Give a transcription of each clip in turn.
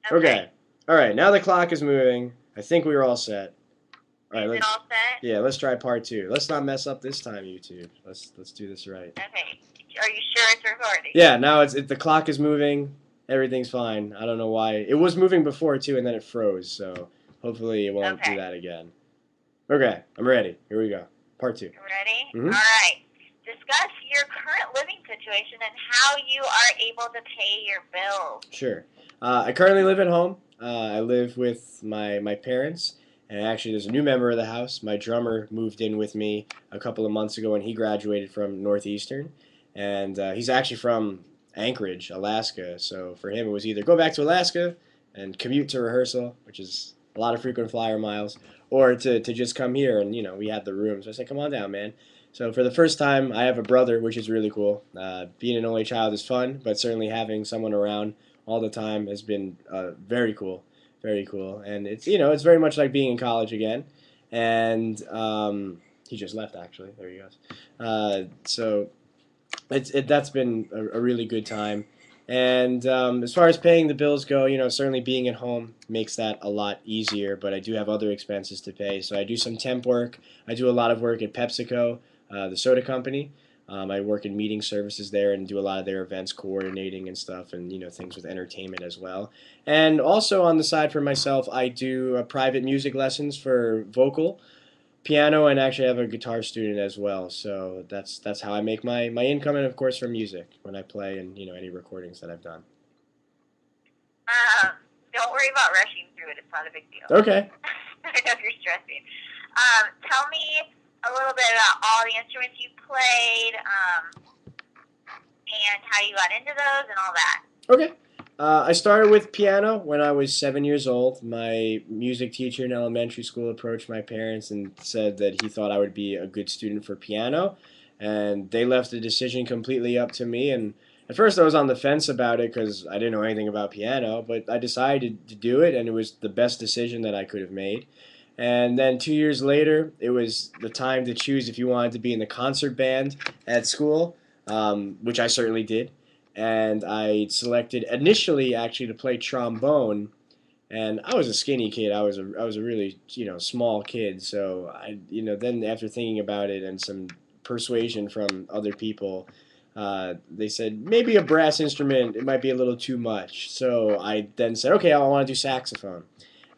Okay. Okay. All right. Now the clock is moving. I think we are all set. All right. Is it Let's all set? yeah. Let's try part two. Let's not mess up this time, YouTube. Let's do this right. Okay. Are you sure it's recording? Yeah. Now the clock is moving. Everything's fine. I don't know why it was moving before too, and then it froze. So hopefully it won't do Okay. that again. Okay. I'm ready. Here we go. Part two. Ready? Mm-hmm. All right. Discuss your current living situation and how you are able to pay your bills. Sure. I currently live at home. I live with my parents, and actually, there's a new member of the house. My drummer moved in with me a couple of months ago, and he graduated from Northeastern, and he's actually from Anchorage, Alaska. So for him, it was either go back to Alaska and commute to rehearsal, which is a lot of frequent flyer miles, or to just come here, and we had the room. So I said, come on down, man. So for the first time, I have a brother, which is really cool. Being an only child is fun, but certainly having someone around all the time has been very cool, very cool. And it's very much like being in college again. And he just left actually. There he goes. So that's been a really good time. And as far as paying the bills go, certainly being at home makes that a lot easier. But I do have other expenses to pay, so I do some temp work. I do a lot of work at PepsiCo, the soda company. I work in meeting services there and do a lot of their events coordinating and stuff, and things with entertainment as well. And also on the side for myself, I do private music lessons for vocal, piano, and actually have a guitar student as well. So that's how I make my income, and of course from music when I play and any recordings that I've done. Don't worry about rushing through it. It's not a big deal. Okay. I know you're stressing. Tell me a little bit about all the instruments you played, and how you got into those and all that. Okay. I started with piano when I was 7 years old. My music teacher in elementary school approached my parents and said that he thought I would be a good student for piano, and they left the decision completely up to me. And at first, I was on the fence about it because I didn't know anything about piano, but I decided to do it, and it was the best decision that I could have made. And then 2 years later, it was the time to choose if you wanted to be in the concert band at school, which I certainly did. And I selected initially actually to play trombone. And I was a skinny kid. I was a really small kid. So then after thinking about it and some persuasion from other people, they said maybe a brass instrument. It might be a little too much. So I then said, okay, I want to do saxophone.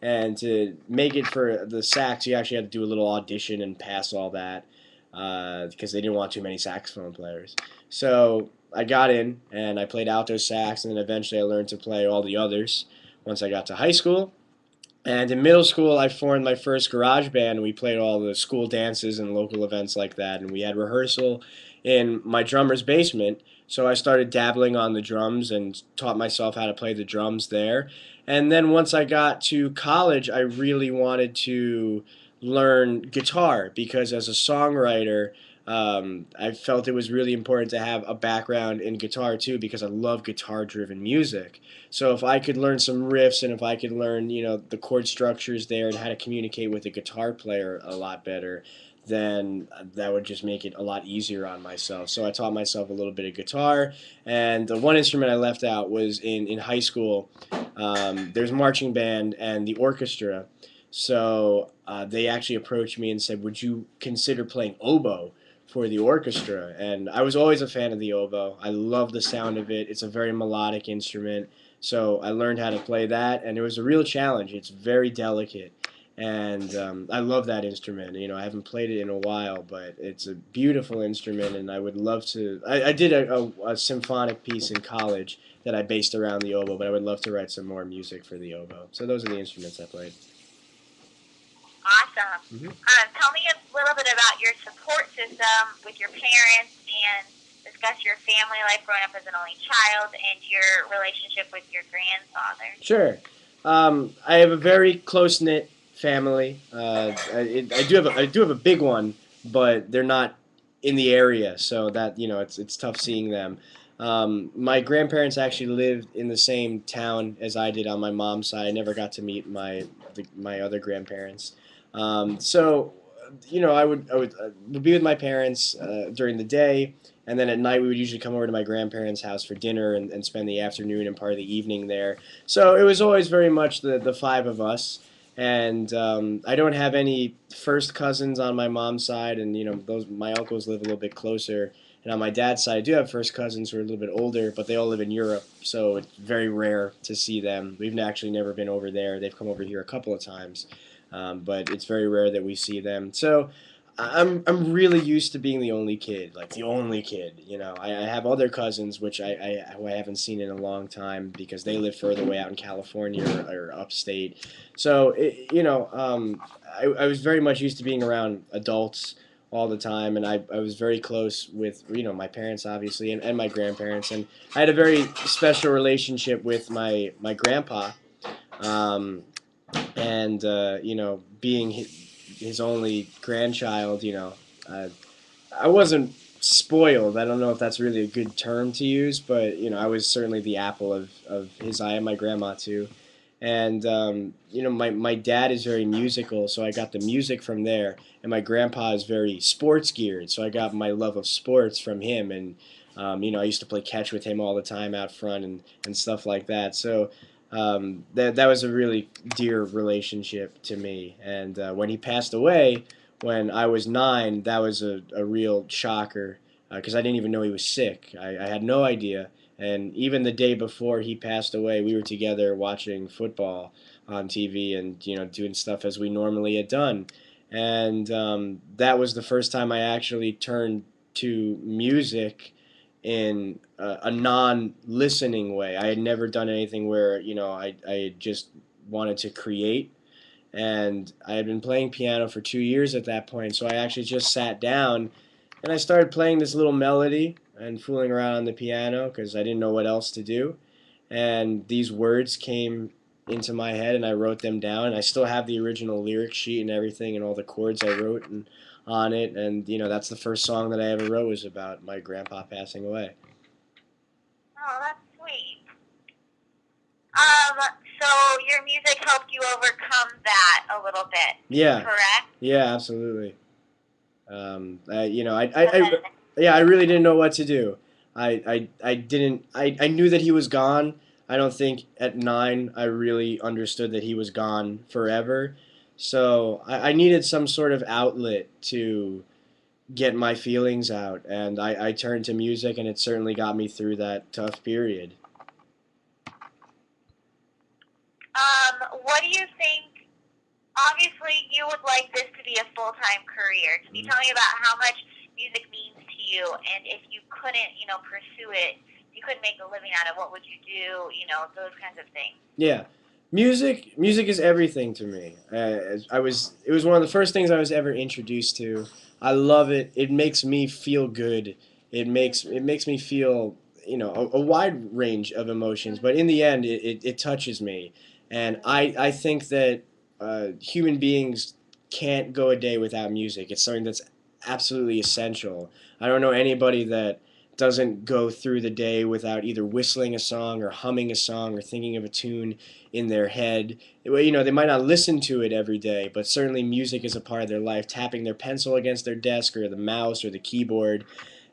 And to make it for the sax, you actually had to do a little audition and pass all that because they didn't want too many saxophone players. So I got in and I played alto sax, and then eventually I learned to play all the others once I got to high school. And in middle school, I formed my first garage band, and we played all the school dances and local events like that. And we had rehearsal in my drummer's basement. So I started dabbling on the drums and taught myself how to play the drums there. And then once I got to college, I really wanted to learn guitar because as a songwriter, I felt it was really important to have a background in guitar too because I love guitar driven music. So if I could learn some riffs and if I could learn, the chord structures there and how to communicate with a guitar player a lot better, then that would just make it a lot easier on myself. So I taught myself a little bit of guitar, and the one instrument I left out was in high school. There's marching band and the orchestra. So they actually approached me and said, "Would you consider playing oboe for the orchestra?" And I was always a fan of the oboe. I love the sound of it. It's a very melodic instrument. So I learned how to play that, and it was a real challenge. It's very delicate, and I love that instrument. I haven't played it in a while, but it's a beautiful instrument, and I would love to. I did a symphonic piece in college that I based around the oboe, but I would love to write some more music for the oboe. So those are the instruments I played. Awesome. Hmm. Tell me a little bit about your support system with your parents and discuss your family life growing up as an only child and your relationship with your grandfather. Sure. I have a very close knit family. I do have a big one, but they're not in the area, so that it's tough seeing them. My grandparents actually lived in the same town as I did on my mom's side. I never got to meet my other grandparents. So would be with my parents during the day, and then at night we would usually come over to my grandparents' house for dinner and spend the afternoon and part of the evening there. So it was always very much the five of us. And I don't have any first cousins on my mom's side, and those my uncles live a little bit closer. And on my dad's side, I do have first cousins who are a little bit older, but they all live in Europe, so it's very rare to see them. We've actually never been over there. They've come over here a couple of times, but it's very rare that we see them. So I'm really used to being the only kid, like the only kid. I have other cousins which who I haven't seen in a long time because they live further away out in California or upstate. So I was very much used to being around adults all the time, and I was very close with my parents obviously and my grandparents, and I had a very special relationship with my grandpa. Um, and being his only grandchild, I wasn't spoiled. I don't know if that's really a good term to use, but I was certainly the apple of his eye, and my grandma too. And my dad is very musical, so I got the music from there. And my grandpa is very sports geared, so I got my love of sports from him. And I used to play catch with him all the time out front and stuff like that. So that was a really dear relationship to me. And when he passed away, when I was 9, that was a real shocker because I didn't even know he was sick. I had no idea. And even the day before he passed away, we were together watching football on TV and doing stuff as we normally had done. And that was the first time I actually turned to music in a non-listening way. I had never done anything where I had just wanted to create, and I had been playing piano for 2 years at that point. So I actually just sat down and I started playing this little melody and fooling around on the piano because I didn't know what else to do. And these words came into my head, and I wrote them down. And I still have the original lyric sheet and everything, and all the chords I wrote on it. And that's the first song that I ever wrote was about my grandpa passing away. Oh, that's sweet. So your music helped you overcome that a little bit, Yeah, correct? yeah, absolutely. And then, Yeah, I really didn't know what to do. I didn't, I knew that he was gone. I don't think at 9 I really understood that he was gone forever. So I needed some sort of outlet to get my feelings out, and I turned to music, and it certainly got me through that tough period. what do you think? Obviously, you would like this to be a full-time career. Can you tell me about how much music means to you, and if you couldn't, pursue it, you couldn't make a living out of, what would you do? Those kinds of things. Yeah, music is everything to me. It was one of the first things I was ever introduced to. I love it. It makes me feel good. It makes me feel a wide range of emotions, but in the end, it touches me, and I think that human beings can't go a day without music. It's something that's absolutely essential. I don't know anybody that doesn't go through the day without either whistling a song or humming a song or thinking of a tune in their head. Well, they might not listen to it every day, but certainly music is a part of their life, tapping their pencil against their desk or the mouse or the keyboard.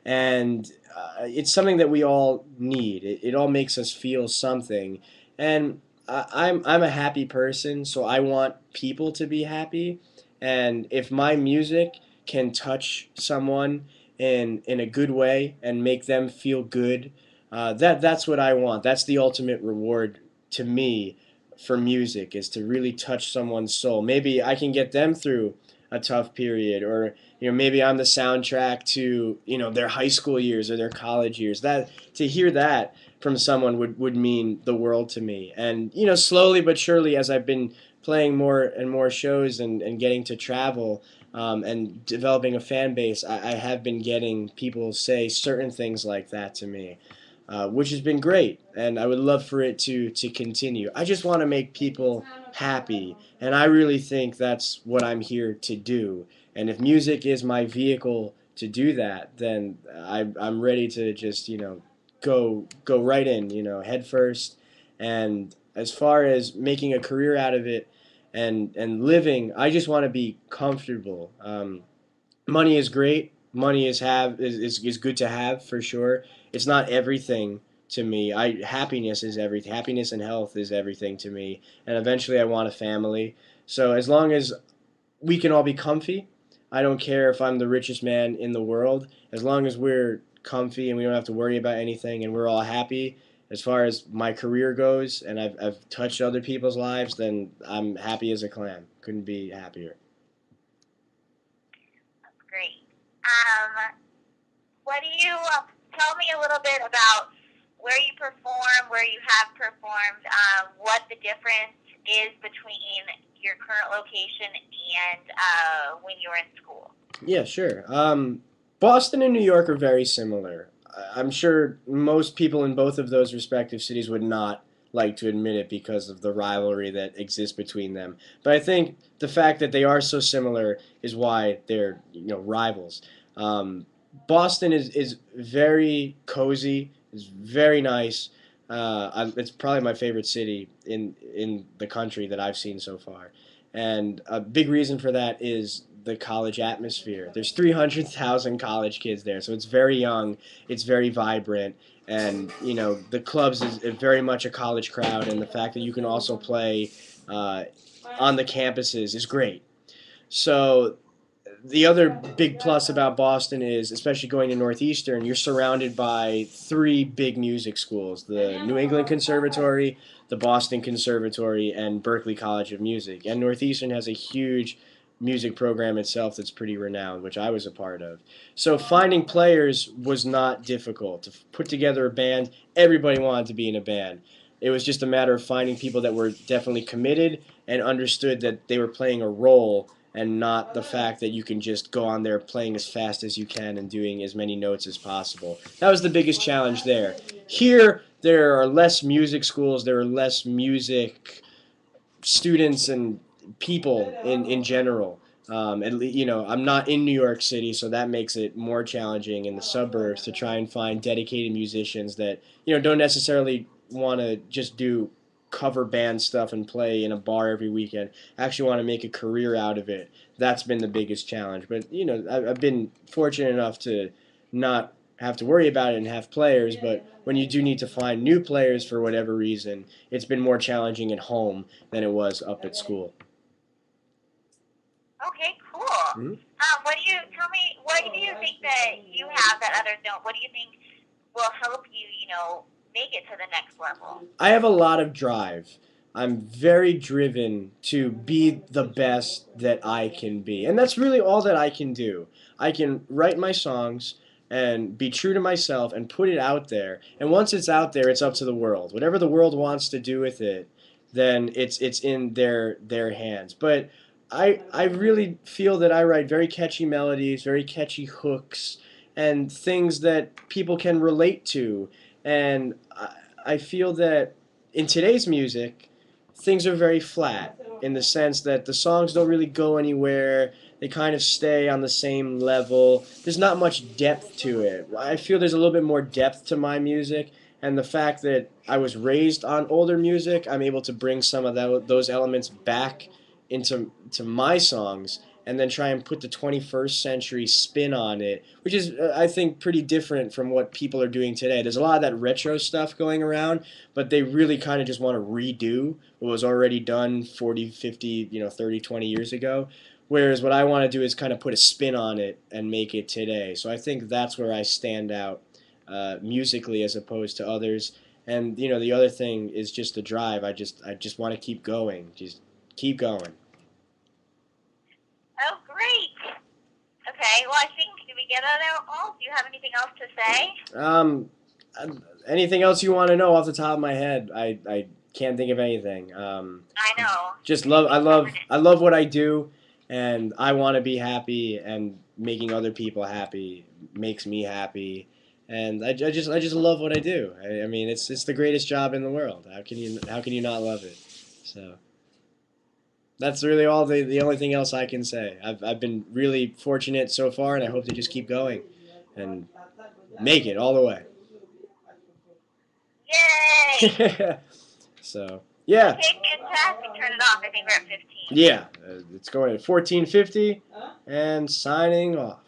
And it's something that we all need. It all makes us feel something. And I'm a happy person, so I want people to be happy. And if my music can touch someone in a good way and make them feel good, that's what I want. That's the ultimate reward to me for music, is to really touch someone's soul. Maybe I can get them through a tough period, or maybe I'm the soundtrack to their high school years or their college years. That to hear that from someone would mean the world to me. And slowly but surely, as I've been playing more and more shows and getting to travel, and developing a fan base, I have been getting people say certain things like that to me, which has been great, and I would love for it to continue. I just want to make people happy, and I really think that's what I'm here to do. And if music is my vehicle to do that, then I'm ready to just go right in, head first. And as far as making a career out of it, and living. I just want to be comfortable. Money is great. Money is good to have for sure. It's not everything to me. I happiness is everything. Happiness and health is everything to me. And eventually, I want a family. So as long as we can all be comfy, I don't care if I'm the richest man in the world. As long as we're comfy and we don't have to worry about anything and we're all happy, as far as my career goes, and I've touched other people's lives, then I'm happy as a clam. Couldn't be happier. That's great. What do you tell me a little bit about where you perform, where you have performed, what the difference is between your current location and when you were in school? Yeah, sure. Boston and New York are very similar. I'm sure most people in both of those respective cities would not like to admit it because of the rivalry that exists between them. But I think the fact that they are so similar is why they're rivals. Um, Boston is very cozy. Is very nice. It's probably my favorite city in the country that I've seen so far. And a big reason for that is the college atmosphere. There's 300,000 college kids there, so it's very young, it's very vibrant, and the clubs is very much a college crowd, and the fact that you can also play uh, on the campuses is great. So the other big plus about Boston is, especially going to Northeastern, you're surrounded by three big music schools: the New England Conservatory, the Boston Conservatory, and Berklee College of Music. And Northeastern has a huge music program itself that's pretty renowned, which I was a part of. So finding players was not difficult. To put together a band, everybody wanted to be in a band. It was just a matter of finding people that were definitely committed and understood that they were playing a role and not the fact that you can just go on there playing as fast as you can and doing as many notes as possible. That was the biggest challenge there. Here, there are less music schools, there are less music students and people in general. I'm not in New York City, so that makes it more challenging in the suburbs to try and find dedicated musicians that don't necessarily want to just do cover band stuff and play in a bar every weekend. Actually, want to make a career out of it. That's been the biggest challenge. But I've been fortunate enough to not have to worry about it and have players. But when you do need to find new players for whatever reason, it's been more challenging at home than it was up at school. Okay, cool. Mm-hmm. What do you tell me? What do you think that you have that others don't? What do you think will help you, make it to the next level? I have a lot of drive. I'm very driven to be the best that I can be. And that's really all that I can do. I can write my songs and be true to myself and put it out there. And once it's out there, it's up to the world. Whatever the world wants to do with it, then it's in their hands. But I really feel that I write very catchy melodies, very catchy hooks, and things that people can relate to. And I feel that in today's music, things are very flat in the sense that the songs don't really go anywhere. They kind of stay on the same level. There's not much depth to it. I feel there's a little bit more depth to my music, and the fact that I was raised on older music, I'm able to bring some of those elements back into my songs and then try and put the 21st century spin on it, which is, I think, pretty different from what people are doing today. There's a lot of that retro stuff going around, but they really kind of just want to redo what was already done 40, 50, 30, 20 years ago. Whereas what I want to do is kind of put a spin on it and make it today. So I think that's where I stand out musically as opposed to others. And the other thing is just the drive. I just want to keep going. Just keep going. Oh, great. Okay. Well, I think did we get it all? Do you have anything else to say? Um, Anything else you want to know off the top of my head? I can't think of anything. I know. Just I think love I we love covered it. I love what I do, and I want to be happy, and making other people happy makes me happy, and I just love what I do. I mean, it's the greatest job in the world. How can you not love it? So that's really all the only thing else I can say. I've been really fortunate so far, and I hope to just keep going and make it all the Yay! way. So. Yeah. Okay, fantastic. Turn it off. I think we're at 15. Yeah. It's going at 14:50 and signing off.